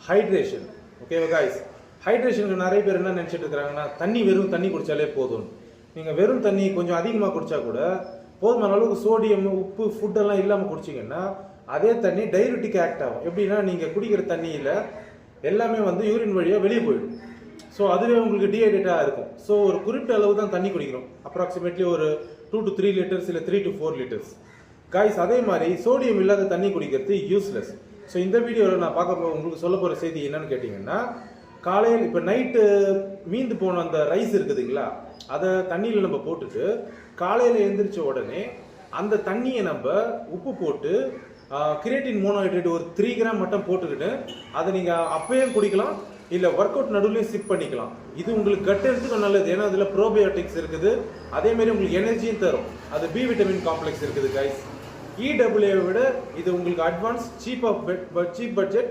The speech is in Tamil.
ஹைட்ரேஷன். ஓகேவா காய்ஸ்? ஹைட்ரேஷனுக்கு நிறைய பேர் என்ன நினச்சிட்டு இருக்கிறாங்கன்னா, வெறும் தண்ணி குடித்தாலே போதும். நீங்கள் வெறும் தண்ணி கொஞ்சம் அதிகமாக குடித்தா கூட போதுமான அளவுக்கு சோடியம், உப்பு, ஃபுட்டெல்லாம் இல்லாமல் குடிச்சிங்கன்னா அதே தண்ணி டையூரிட்டிக் ஆக்ட் ஆகும். எப்படின்னா நீங்கள் குடிக்கிற தண்ணியில் எல்லாமே யூரின் வழியாக வெளியே போயிடும். ஸோ அதுவே உங்களுக்கு டீஹைட்ரேட்டாக இருக்கும். ஸோ ஒரு குறிப்பிட்ட அளவு தான் தண்ணி குடிக்கணும். அப்ராக்சிமேட்லி ஒரு 2 to 3 லிட்டர்ஸ் இல்லை 3 to 4 லிட்டர்ஸ். காய்ஸ், அதே மாதிரி சோடியம் இல்லாத தண்ணி குடிக்கிறது யூஸ்லெஸ். ஸோ இந்த வீடியோவில் நான் உங்களுக்கு சொல்ல போகிற செய்தி என்னன்னு கேட்டிங்கன்னா, காலையில் இப்போ நைட்டு மீந்து போன அந்த ரைஸ் இருக்குதுங்களா, அதை தண்ணியில் நம்ம போட்டுட்டு காலையில் எழுந்திரிச்ச உடனே அந்த தண்ணியை நம்ம உப்பு போட்டு கிரியேட்டின் மோனோஹைட்ரேட் ஒரு 3 கிராம் மட்டும் போட்டுக்கிட்டு அதை நீங்கள் அப்பயே குடிக்கலாம், இல்லை ஒர்க் அவுட் நடுவுலையும் சிப் பண்ணிக்கலாம். இது உங்களுக்கு கட் ஹெல்த்துக்கு நல்லது. ஏன்னா அதில் ப்ரோபயோட்டிக்ஸ் இருக்குது. அதேமாரி உங்களுக்கு எனர்ஜியும் தரும். அது பி விட்டமின் காம்ப்ளெக்ஸ் இருக்குது கைஸ். EWA விட இது உங்களுக்கு அட்வான்ஸ், சீப் பட்ஜெட்